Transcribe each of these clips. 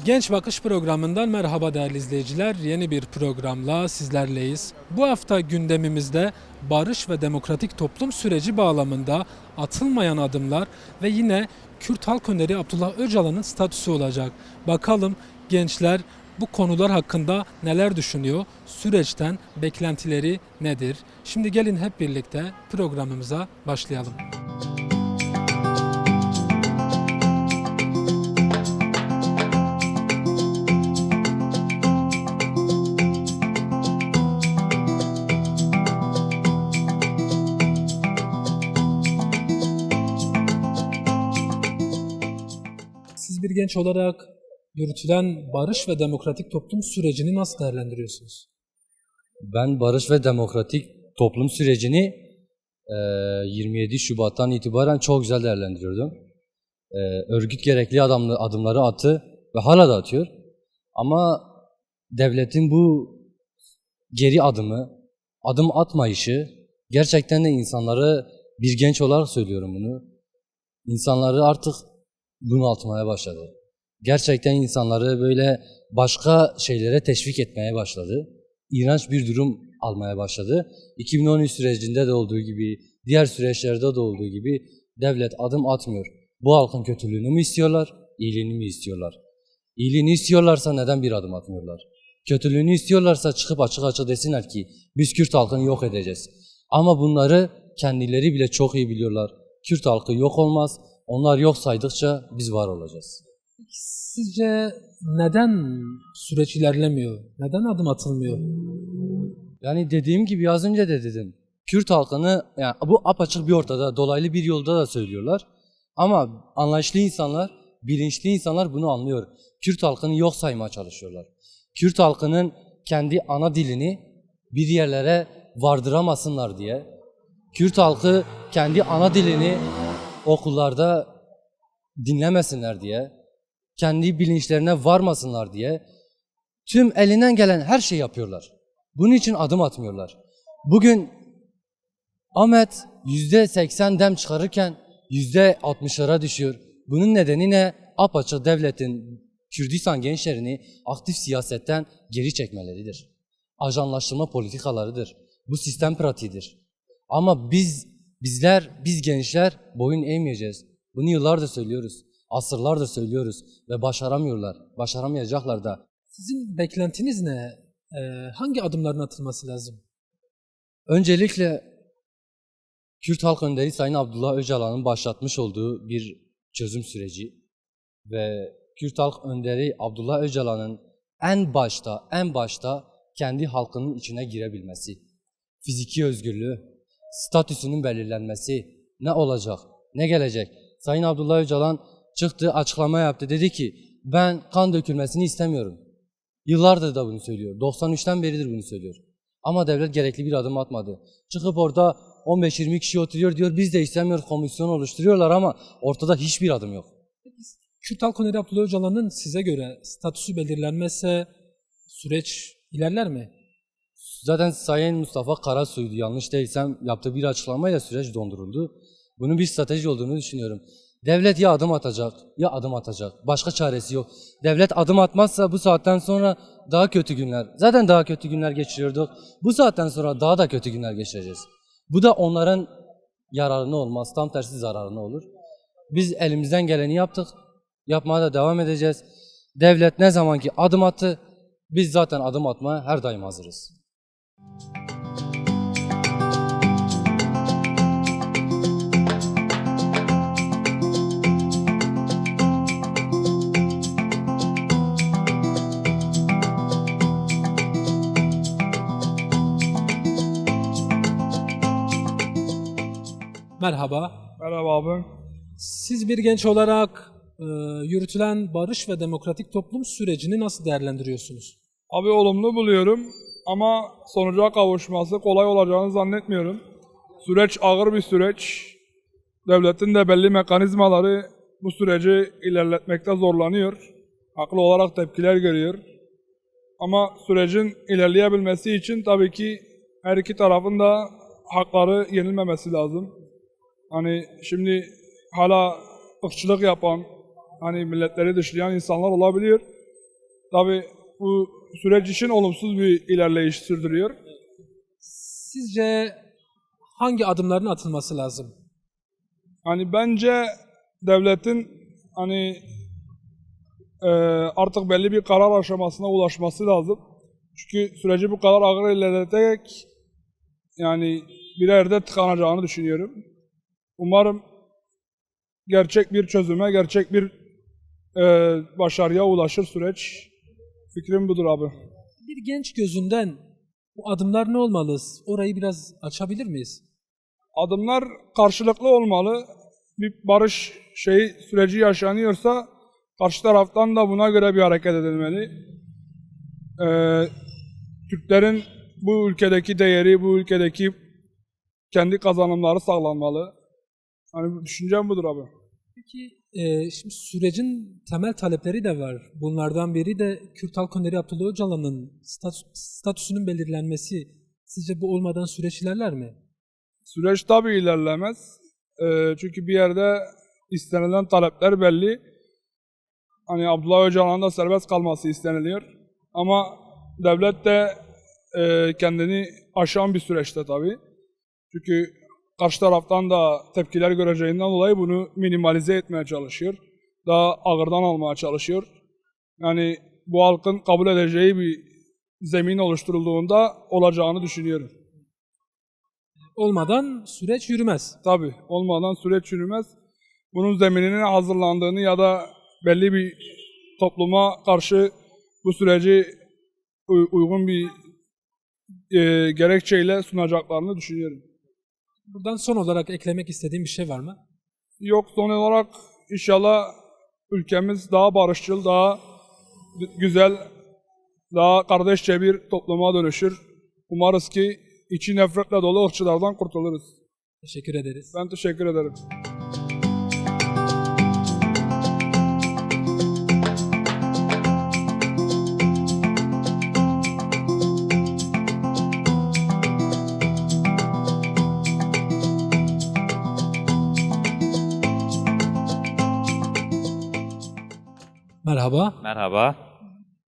Genç Bakış programından merhaba değerli izleyiciler. Yeni bir programla sizlerleyiz. Bu hafta gündemimizde barış ve demokratik toplum süreci bağlamında atılmayan adımlar ve yine Kürt Halk Önderi Abdullah Öcalan'ın statüsü olacak. Bakalım gençler bu konular hakkında neler düşünüyor? Süreçten beklentileri nedir? Şimdi gelin hep birlikte programımıza başlayalım. Siz bir genç olarak yürütülen barış ve demokratik toplum sürecini nasıl değerlendiriyorsunuz? Ben barış ve demokratik toplum sürecini 27 Şubat'tan itibaren çok güzel değerlendiriyordum. Örgüt gerekli adımları attı ve hala da atıyor. Ama devletin bu geri adım atmayışı gerçekten de insanları, bir genç olarak söylüyorum bunu, insanları artık bunaltmaya başladı. Gerçekten insanları böyle başka şeylere teşvik etmeye başladı. İğrenç bir durum almaya başladı. 2013 sürecinde de olduğu gibi, diğer süreçlerde de olduğu gibi devlet adım atmıyor. Bu halkın kötülüğünü mü istiyorlar, iyiliğini mi istiyorlar? İyiliğini istiyorlarsa neden bir adım atmıyorlar? Kötülüğünü istiyorlarsa çıkıp açık açık desinler ki biz Kürt halkını yok edeceğiz. Ama bunları kendileri bile çok iyi biliyorlar. Kürt halkı yok olmaz. Onlar yok saydıkça biz var olacağız. Sizce neden süreç ilerlemiyor? Neden adım atılmıyor? Yani dediğim gibi az önce de dedim. Kürt halkını, yani bu apaçık bir ortada, dolaylı bir yolda da söylüyorlar. Ama anlayışlı insanlar, bilinçli insanlar bunu anlıyor. Kürt halkını yok saymaya çalışıyorlar. Kürt halkının kendi ana dilini bir yerlere vardıramasınlar diye, Kürt halkı kendi ana dilini okullarda dinlemesinler diye, kendi bilinçlerine varmasınlar diye tüm elinden gelen her şeyi yapıyorlar. Bunun için adım atmıyorlar. Bugün Ahmet %80 dem çıkarırken %60'lara düşüyor. Bunun nedeni ne? Apaçık devletin Kürdistan gençlerini aktif siyasetten geri çekmeleridir. Ajanlaştırma politikalarıdır. Bu sistem pratiğidir. Ama biz gençler boyun eğmeyeceğiz. Bunu yıllardır söylüyoruz. Asırlardır söylüyoruz ve başaramıyorlar. Başaramayacaklar da. Sizin beklentiniz ne? Hangi adımların atılması lazım? Öncelikle Kürt Halk Önderi Sayın Abdullah Öcalan'ın başlatmış olduğu bir çözüm süreci ve Kürt Halk Önderi Abdullah Öcalan'ın en başta kendi halkının içine girebilmesi, fiziki özgürlüğü, statüsünün belirlenmesi, ne olacak, ne gelecek? Sayın Abdullah Öcalan çıktı, açıklama yaptı, dedi ki ben kan dökülmesini istemiyorum. Yıllardır da bunu söylüyor, 93'ten beridir bunu söylüyor. Ama devlet gerekli bir adım atmadı. Çıkıp orada 15-20 kişi oturuyor diyor, biz de istemiyoruz, komisyon oluşturuyorlar ama ortada hiçbir adım yok. Kürt Halk Önderi Abdullah Öcalan'ın size göre statüsü belirlenmezse süreç ilerler mi? Zaten Sayın Mustafa Karasu'ydu, yanlış değilsem yaptığı bir açıklamayla süreç donduruldu. Bunun bir strateji olduğunu düşünüyorum. Devlet ya adım atacak ya adım atacak. Başka çaresi yok. Devlet adım atmazsa bu saatten sonra daha kötü günler. Zaten daha kötü günler geçiriyorduk. Bu saatten sonra daha da kötü günler geçireceğiz. Bu da onların yararına olmaz. Tam tersi zararına olur. Biz elimizden geleni yaptık. Yapmaya da devam edeceğiz. Devlet ne zaman ki adım attı, biz zaten adım atmaya her daim hazırız. Merhaba. Merhaba abi. Siz bir genç olarak yürütülen barış ve demokratik toplum sürecini nasıl değerlendiriyorsunuz? Abi olumlu buluyorum ama sonuca kavuşması kolay olacağını zannetmiyorum. Süreç ağır bir süreç. Devletin de belli mekanizmaları bu süreci ilerletmekte zorlanıyor. Haklı olarak tepkiler görüyor. Ama sürecin ilerleyebilmesi için tabii ki her iki tarafın da hakları yenilmemesi lazım. Hani şimdi hala ırkçılık yapan, hani milletleri dışlayan insanlar olabiliyor. Tabii bu süreç için olumsuz bir ilerleyiş sürdürüyor. Sizce hangi adımların atılması lazım? Hani bence devletin hani artık belli bir karar aşamasına ulaşması lazım. Çünkü süreci bu kadar ağır ilerleterek yani bir yerde tıkanacağını düşünüyorum. Umarım gerçek bir çözüme, gerçek bir başarıya ulaşır süreç. Fikrim budur abi. Bir genç gözünden bu adımlar ne olmalı? Orayı biraz açabilir miyiz? Adımlar karşılıklı olmalı. Bir barış süreci yaşanıyorsa karşı taraftan da buna göre bir hareket edilmeli. Türklerin bu ülkedeki değeri, bu ülkedeki kendi kazanımları sağlanmalı. Hani düşüncem budur abi. Peki şimdi sürecin temel talepleri de var. Bunlardan biri de Kürt Halk Önderi Abdullah Öcalan'ın statüsünün belirlenmesi. Sizce bu olmadan süreç ilerler mi? Süreç tabii ilerlemez. Çünkü bir yerde istenilen talepler belli. Hani Abdullah Öcalan'ın da serbest kalması isteniliyor. Ama devlet de kendini aşan bir süreçte tabii. Çünkü karşı taraftan da tepkiler göreceğinden dolayı bunu minimalize etmeye çalışıyor. Daha ağırdan almaya çalışıyor. Yani bu halkın kabul edeceği bir zemin oluşturulduğunda olacağını düşünüyorum. Olmadan süreç yürümez. Tabii olmadan süreç yürümez. Bunun zemininin hazırlandığını ya da belli bir topluma karşı bu süreci uygun bir gerekçeyle sunacaklarını düşünüyorum. Buradan son olarak eklemek istediğim bir şey var mı? Yok, son olarak inşallah ülkemiz daha barışçıl, daha güzel, daha kardeşçe bir topluma dönüşür. Umarız ki içi nefretle dolu ırkçılardan kurtuluruz. Teşekkür ederiz. Ben teşekkür ederim. Merhaba. Merhaba.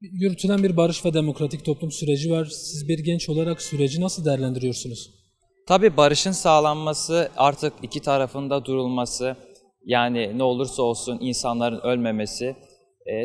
Yürütülen bir barış ve demokratik toplum süreci var. Siz bir genç olarak süreci nasıl değerlendiriyorsunuz? Tabii barışın sağlanması, artık iki tarafında durulması, yani ne olursa olsun insanların ölmemesi,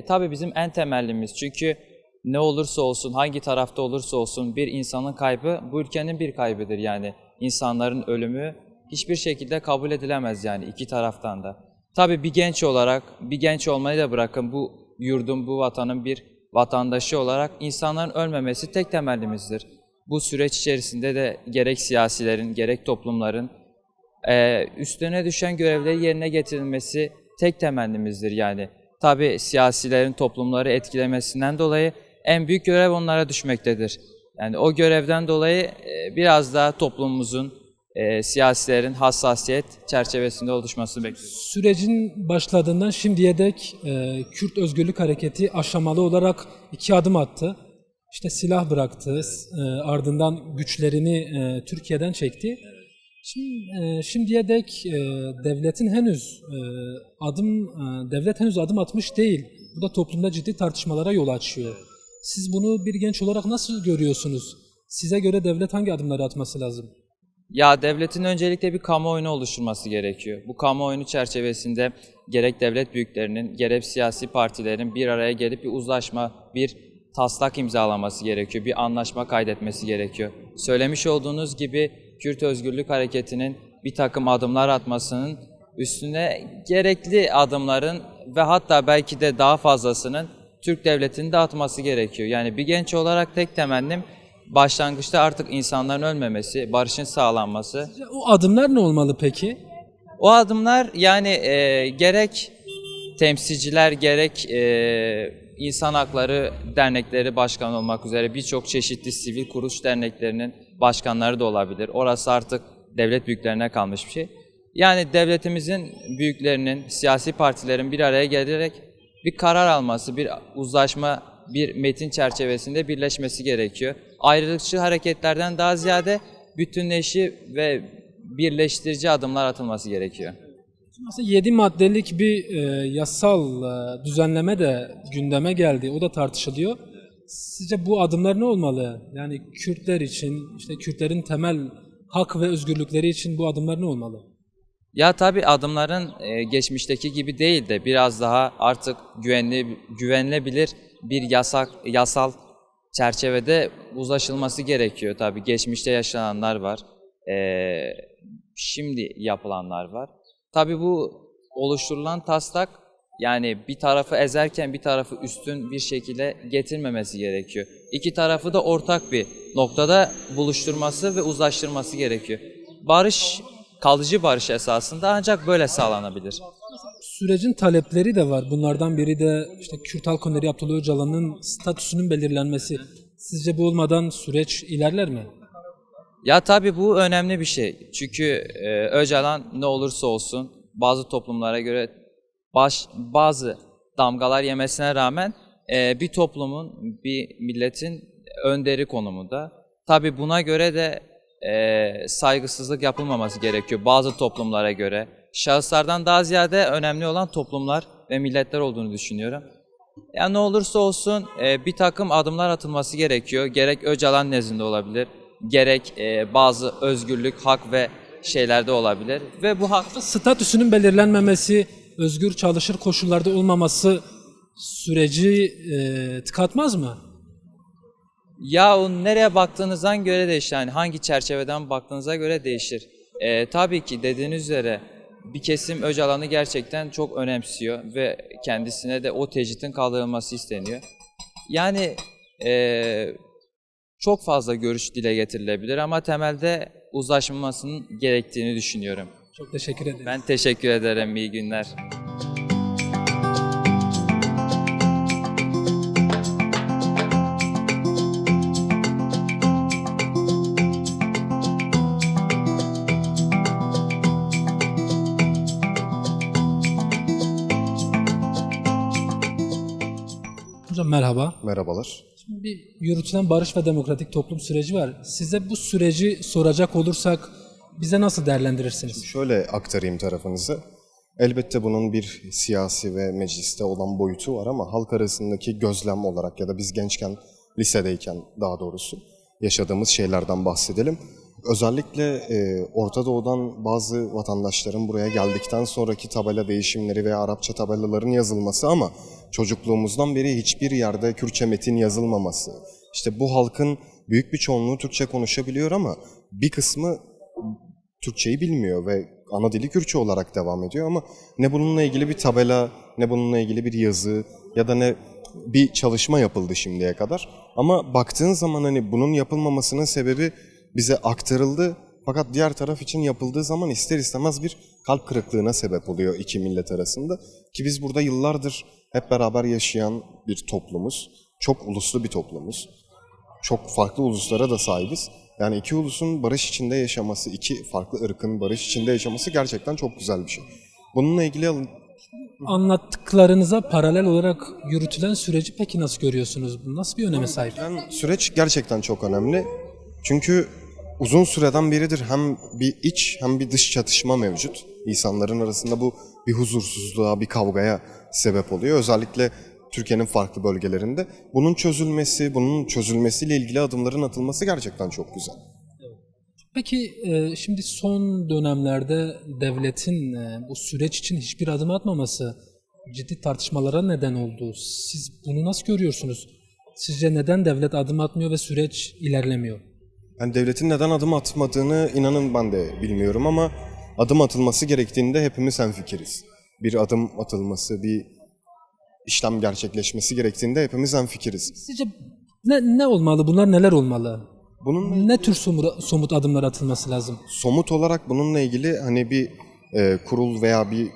tabii bizim en temellimiz. Çünkü ne olursa olsun, hangi tarafta olursa olsun bir insanın kaybı bu ülkenin bir kaybıdır. Yani insanların ölümü hiçbir şekilde kabul edilemez yani iki taraftan da. Tabii bir genç olarak, bir genç olmayı da bırakın, bu yurdun, bu vatanın bir vatandaşı olarak insanların ölmemesi tek temellimizdir. Bu süreç içerisinde de gerek siyasilerin, gerek toplumların üstlerine düşen görevleri yerine getirilmesi tek temennimizdir yani. Tabii siyasilerin toplumları etkilemesinden dolayı en büyük görev onlara düşmektedir. Yani o görevden dolayı biraz daha toplumumuzun, siyasilerin hassasiyet çerçevesinde oluşmasını bekliyoruz. Sürecin başladığından şimdiye dek Kürt Özgürlük Hareketi aşamalı olarak 2 adım attı. İşte silah bıraktı, ardından güçlerini Türkiye'den çekti. Şimdiye dek devlet henüz adım atmış değil. Bu da toplumda ciddi tartışmalara yol açıyor. Siz bunu bir genç olarak nasıl görüyorsunuz? Size göre devlet hangi adımları atması lazım? Ya devletin öncelikle bir kamuoyunu oluşturması gerekiyor. Bu kamuoyunu çerçevesinde gerek devlet büyüklerinin, gerek siyasi partilerin bir araya gelip bir uzlaşma, bir taslak imzalaması gerekiyor, bir anlaşma kaydetmesi gerekiyor. Söylemiş olduğunuz gibi Kürt Özgürlük Hareketi'nin bir takım adımlar atmasının üstüne gerekli adımların ve hatta belki de daha fazlasının Türk Devleti'nin de atması gerekiyor. Yani bir genç olarak tek temennim başlangıçta artık insanların ölmemesi, barışın sağlanması. O adımlar ne olmalı peki? O adımlar yani gerek temsilciler, gerek insan hakları dernekleri başkan olmak üzere birçok çeşitli sivil kuruluş derneklerinin başkanları da olabilir. Orası artık devlet büyüklerine kalmış bir şey. Yani devletimizin büyüklerinin, siyasi partilerin bir araya gelerek bir karar alması, bir uzlaşma, bir metin çerçevesinde birleşmesi gerekiyor. Ayrılıkçı hareketlerden daha ziyade bütünleşi ve birleştirici adımlar atılması gerekiyor. Mesela 7 maddelik bir yasal düzenleme de gündeme geldi. O da tartışılıyor. Sizce bu adımlar ne olmalı? Yani Kürtler için, işte Kürtlerin temel hak ve özgürlükleri için bu adımlar ne olmalı? Ya tabii adımların geçmişteki gibi değil de biraz daha artık güvenilebilir bir yasal çerçevede uzlaşılması gerekiyor. Tabii geçmişte yaşananlar var, e, şimdi yapılanlar var. Tabii bu oluşturulan taslak yani bir tarafı ezerken bir tarafı üstün bir şekilde getirmemesi gerekiyor. İki tarafı da ortak bir noktada buluşturması ve uzlaştırması gerekiyor. Barış, kalıcı barış esasında ancak böyle sağlanabilir. Sürecin talepleri de var. Bunlardan biri de işte Kürt Halk Önderi Abdullah Öcalan'ın statüsünün belirlenmesi. Sizce bu olmadan süreç ilerler mi? Ya tabii bu önemli bir şey. Çünkü Öcalan ne olursa olsun bazı toplumlara göre bazı damgalar yemesine rağmen bir toplumun, bir milletin önderi konumunda. Tabii buna göre de saygısızlık yapılmaması gerekiyor bazı toplumlara göre. Şahıslardan daha ziyade önemli olan toplumlar ve milletler olduğunu düşünüyorum. Ya ne olursa olsun bir takım adımlar atılması gerekiyor. Gerek Öcalan nezdinde olabilir, gerek bazı özgürlük, hak ve şeylerde olabilir. Ve bu hak Statüsünün belirlenmemesi, özgür çalışır koşullarda olmaması süreci tıkatmaz mı? ya o nereye baktığınızdan göre değişir. Yani hangi çerçeveden baktığınıza göre değişir. Tabii ki dediğiniz üzere bir kesim Öcalan'ı gerçekten çok önemsiyor ve kendisine de o tecritin kaldırılması isteniyor. Yani çok fazla görüş dile getirilebilir ama temelde uzlaşılmasının gerektiğini düşünüyorum. Çok teşekkür ederim. Ben teşekkür ederim. İyi günler. Hocam merhaba. Merhabalar. Şimdi bir yürütülen barış ve demokratik toplum süreci var. Size bu süreci soracak olursak bize nasıl değerlendirirsiniz? Şöyle aktarayım tarafınızı. Elbette bunun bir siyasi ve mecliste olan boyutu var ama halk arasındaki gözlem olarak ya da biz gençken, lisedeyken daha doğrusu yaşadığımız şeylerden bahsedelim. Özellikle Orta Doğu'dan bazı vatandaşların buraya geldikten sonraki tabela değişimleri veya Arapça tabelaların yazılması ama çocukluğumuzdan beri hiçbir yerde Kürtçe metin yazılmaması. İşte bu halkın büyük bir çoğunluğu Türkçe konuşabiliyor ama bir kısmı Türkçeyi bilmiyor ve ana dili Kürtçe olarak devam ediyor ama ne bununla ilgili bir tabela, ne bununla ilgili bir yazı ya da ne bir çalışma yapıldı şimdiye kadar. Ama baktığın zaman hani bunun yapılmamasının sebebi bize aktarıldı fakat diğer taraf için yapıldığı zaman ister istemez bir kalp kırıklığına sebep oluyor iki millet arasında. Ki biz burada yıllardır hep beraber yaşayan bir toplumuz, çok uluslu bir toplumuz, çok farklı uluslara da sahibiz. Yani iki ulusun barış içinde yaşaması, iki farklı ırkın barış içinde yaşaması gerçekten çok güzel bir şey. Bununla ilgili Anlattıklarınıza paralel olarak yürütülen süreci peki nasıl görüyorsunuz? Bu nasıl bir öneme sahip? süreç gerçekten çok önemli. Çünkü uzun süreden beridir hem bir iç hem bir dış çatışma mevcut. İnsanların arasında bu bir huzursuzluğa, bir kavgaya sebep oluyor. Özellikle Türkiye'nin farklı bölgelerinde. Bunun çözülmesiyle ilgili adımların atılması gerçekten çok güzel. Peki şimdi son dönemlerde devletin bu süreç için hiçbir adım atmaması ciddi tartışmalara neden oldu. Siz bunu nasıl görüyorsunuz? Sizce neden devlet adım atmıyor ve süreç ilerlemiyor? Yani devletin neden adım atmadığını inanın ben de bilmiyorum ama adım atılması gerektiğinde hepimiz hemfikiriz. Bir adım atılması, bir işlem gerçekleşmesi gerektiğinde hepimiz hemfikiriz. Sizce ne olmalı? Bunlar neler olmalı? Bunun Ne tür somut adımlar atılması lazım? somut olarak bununla ilgili hani bir kurul veya bir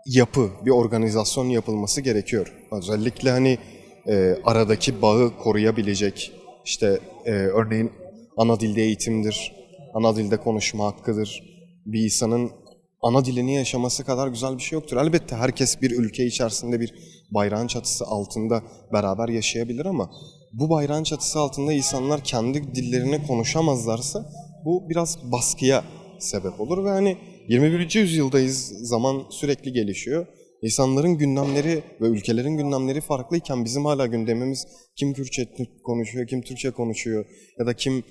yapı, bir organizasyon yapılması gerekiyor. Özellikle hani aradaki bağı koruyabilecek, işte örneğin ana dilde eğitimdir, ana dilde konuşma hakkıdır. Bir insanın ana dilini yaşaması kadar güzel bir şey yoktur. Elbette herkes bir ülke içerisinde bir bayrağın çatısı altında beraber yaşayabilir ama bu bayrağın çatısı altında insanlar kendi dillerini konuşamazlarsa bu biraz baskıya sebep olur ve hani 21. yüzyıldayız, zaman sürekli gelişiyor. İnsanların gündemleri ve ülkelerin gündemleri farklıyken bizim hala gündemimiz kim Kürtçe konuşuyor, kim Türkçe konuşuyor ya da kim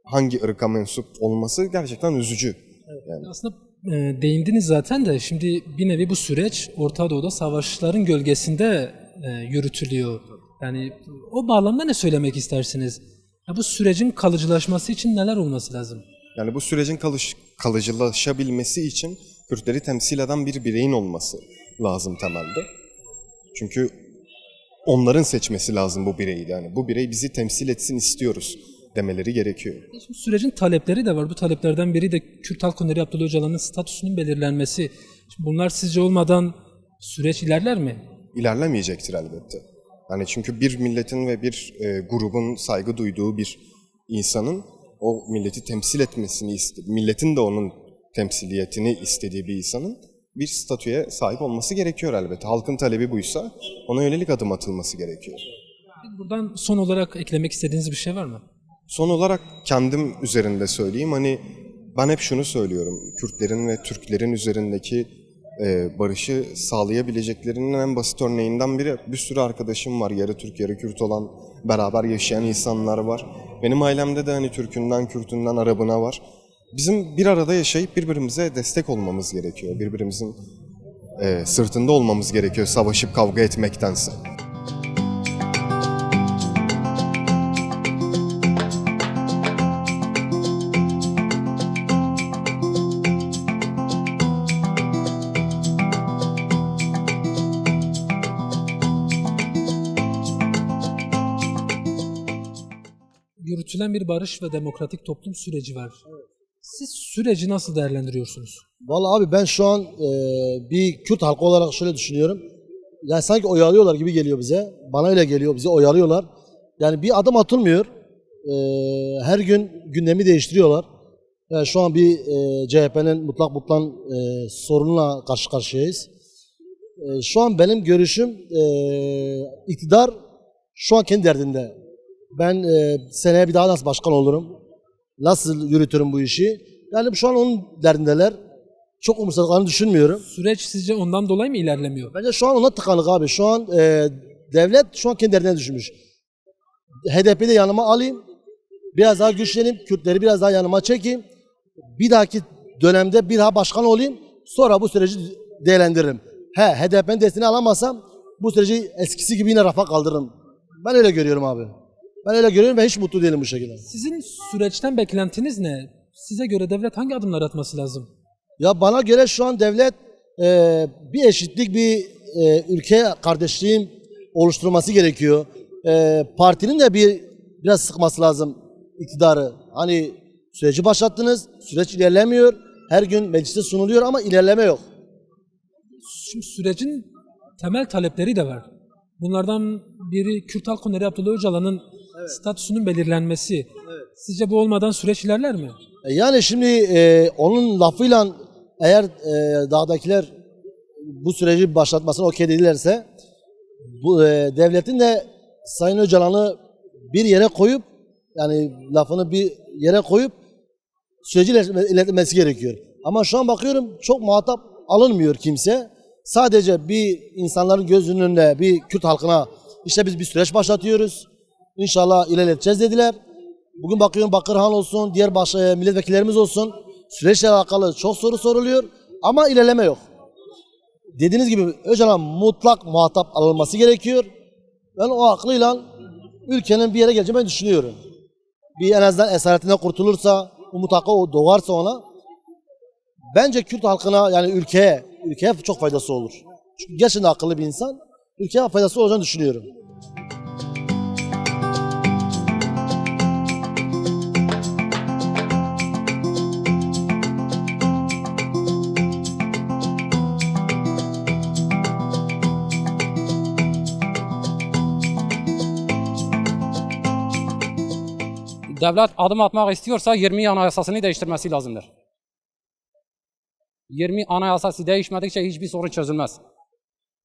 hangi ırka mensup olması gerçekten üzücü. Yani Aslında değindiniz zaten de şimdi bir nevi bu süreç Orta Doğu'da savaşların gölgesinde yürütülüyor. Yani o bağlamda ne söylemek istersiniz? Ya bu sürecin kalıcılaşması için neler olması lazım? Yani bu sürecin kalıcılaşabilmesi için Kürtleri temsil eden bir bireyin olması lazım temelde. Çünkü onların seçmesi lazım bu bireyi. Yani bu birey bizi temsil etsin istiyoruz demeleri gerekiyor. Şimdi sürecin talepleri de var. Bu taleplerden biri de Kürt Halk Önderi Abdullah Öcalan'ın statüsünün belirlenmesi. Şimdi bunlar sizce olmadan süreç ilerler mi? İlerlemeyecektir elbette. Yani çünkü bir milletin ve bir grubun saygı duyduğu bir insanın o milleti temsil etmesini milletin de onun temsiliyetini istediği bir insanın bir statüye sahip olması gerekiyor elbette. Halkın talebi buysa ona yönelik adım atılması gerekiyor. Buradan son olarak eklemek istediğiniz bir şey var mı? Son olarak kendim üzerinde söyleyeyim. Hani ben hep şunu söylüyorum. Kürtlerin ve Türklerin üzerindeki barışı sağlayabileceklerinin en basit örneğinden biri. Bir sürü arkadaşım var. Yarı Türk, yarı Kürt olan, beraber yaşayan insanlar var. Benim ailemde de hani Türk'ünden, Kürt'ünden, Arabına var. Bizim bir arada yaşayıp birbirimize destek olmamız gerekiyor. Birbirimizin sırtında olmamız gerekiyor savaşıp kavga etmektense. Yürütülen bir barış ve demokratik toplum süreci var. Siz süreci nasıl değerlendiriyorsunuz? Vallahi abi ben şu an bir Kürt halkı olarak şöyle düşünüyorum. Yani sanki oyalıyorlar gibi geliyor bize. Bana öyle geliyor, bizi oyalıyorlar. Yani bir adım atılmıyor. Her gün gündemi değiştiriyorlar. Yani şu an bir CHP'nin mutlak sorunla karşı karşıyayız. Şu an benim görüşüm iktidar şu an kendi derdinde. Ben seneye bir daha nasıl başkan olurum? Nasıl yürütürüm bu işi? Yani şu an onun derdindeler. Çok umursadıklarını düşünmüyorum. Süreç sizce ondan dolayı mı ilerlemiyor? Bence şu an ona tıkanık abi. Şu an devlet şu an kendi derdine düşmüş. HDP'yi de yanıma alayım. Biraz daha güçleneyim. Kürtleri biraz daha yanıma çekeyim. Bir dahaki dönemde bir daha başkan olayım. Sonra bu süreci değerlendiririm. HDP'nin desteğini alamazsam bu süreci eskisi gibi yine rafa kaldırırım. Ben öyle görüyorum abi. Ben öyle görüyorum ve hiç mutlu değilim bu şekilde. Sizin süreçten beklentiniz ne? Size göre devlet hangi adımlar atması lazım? Ya bana göre şu an devlet bir eşitlik, bir ülke kardeşliğin oluşturması gerekiyor. Partinin de biraz sıkması lazım iktidarı. Hani süreci başlattınız, süreç ilerlemiyor. Her gün mecliste sunuluyor ama ilerleme yok. Şimdi sürecin temel talepleri de var. Bunlardan biri Kürt Halk Önderi Abdullah Öcalan'ın statüsünün belirlenmesi. Sizce bu olmadan süreç ilerler mi? Yani şimdi onun lafıyla eğer dağdakiler bu süreci başlatmasına okey dedilerse bu devletin de Sayın Öcalan'ı bir yere koyup yani lafını bir yere koyup süreci ilerletmesi gerekiyor. Ama şu an bakıyorum çok muhatap alınmıyor kimse. Sadece bir insanların gözünün önünde bir Kürt halkına işte biz bir süreç başlatıyoruz. İnşallah ilerleteceğiz dediler. Bugün bakıyorum Bakırhan olsun, diğer milletvekillerimiz olsun. Süreçle alakalı çok soru soruluyor ama ilerleme yok. Dediğiniz gibi Öcalan mutlak muhatap alınması gerekiyor. Ben o aklıyla ülkenin bir yere geleceğini ben düşünüyorum. Bir en azından esaretinden kurtulursa, umut hakkı doğarsa ona bence Kürt halkına yani ülkeye çok faydası olur. Çünkü gerçekten akıllı bir insan, ülkeye faydası olacağını düşünüyorum. Devlet adım atmak istiyorsa 20 Anayasasını değiştirmesi lazımdır. 20 Anayasası değişmedikçe hiçbir sorun çözülmez.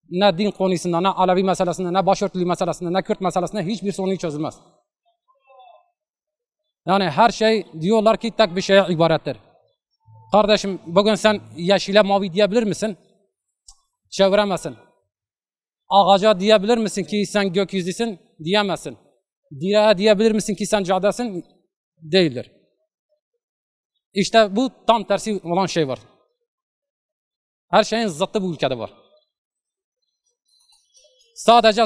Ne din konusunda, ne Alevi meselesinde, ne başörtülü meselesinde, ne Kürt meselesinde hiçbir sorun çözülmez. Yani her şey diyorlar ki tek bir şeye ibarettir. Kardeşim bugün sen yeşile mavi diyebilir misin? Çeviremezsin. Ağaca diyebilir misin ki sen gökyüzüsün? Diyemezsin. Direğe diyebilir misin ki sen caddesin? Değildir. İşte bu tam tersi olan şey var. Her şeyin zıttı bu ülkede var. Sadece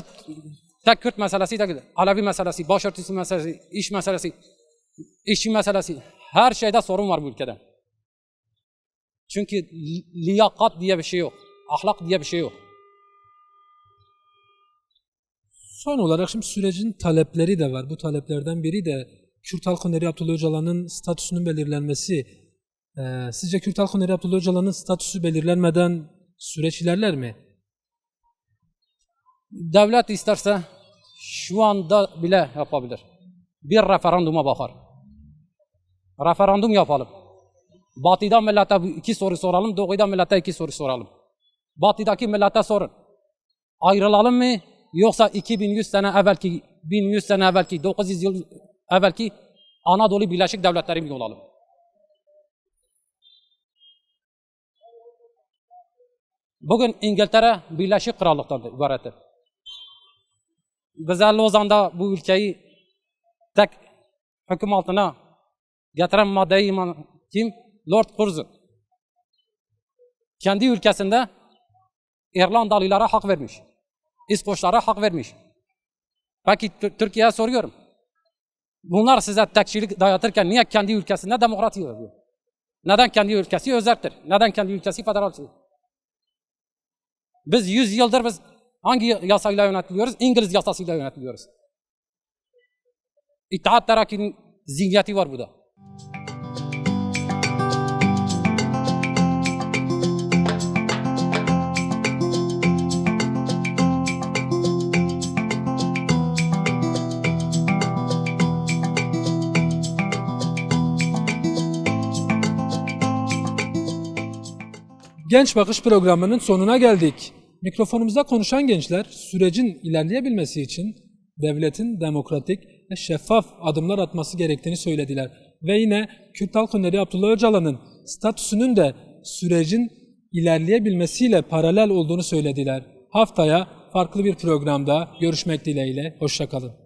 tek Kürt meselesi değil, Alevi meselesi, başörtüsü meselesi, iş meselesi, işçi meselesi, her şeyde sorun var bu ülkede. Çünkü liyakat diye bir şey yok, ahlak diye bir şey yok. Son olarak şimdi sürecin talepleri de var. Bu taleplerden biri de Kürt Halk Öneri Abdullah Öcalan'ın statüsünün belirlenmesi. Sizce Kürt Halk Öneri Abdullah Öcalan'ın statüsü belirlenmeden süreç ilerler mi? Devlet isterse şu anda bile yapabilir. Bir referanduma bakar. Referandum yapalım. Batı'da millete iki soru soralım, Doğu'da millete iki soru soralım. Batı'daki millete sorun. Ayrılalım mı? Yoksa 2100 sene evvelki, 1100 sene evvelki, 900 yıl evvelki Anadolu Birleşik Devletleri mi olalım? Bugün İngiltere Birleşik Krallık'tan ibarettir. Bize Lozan'da bu ülkeyi tek hüküm altına getiren maddeyi kim? Lord Curzon. Kendi ülkesinde İrlandalılara hak vermiş. İskoçlara hak vermiş. Peki Türkiye'ye soruyorum. Bunlar size tekçilik dayatırken niye kendi ülkesinde demokrasi yapıyor? Neden kendi ülkesi özeldir? Neden kendi ülkesi federaldir? Biz 100 yıldır hangi yasayla yönetiliyoruz? İngiliz yasasıyla yönetiliyoruz. İttihat Terakki'nin zihniyeti var burada. Genç Bakış programının sonuna geldik. Mikrofonumuzda konuşan gençler sürecin ilerleyebilmesi için devletin demokratik ve şeffaf adımlar atması gerektiğini söylediler. Ve yine Kürt Halk Öneri Abdullah Öcalan'ın statüsünün de sürecin ilerleyebilmesiyle paralel olduğunu söylediler. Haftaya farklı bir programda görüşmek dileğiyle. Hoşça kalın.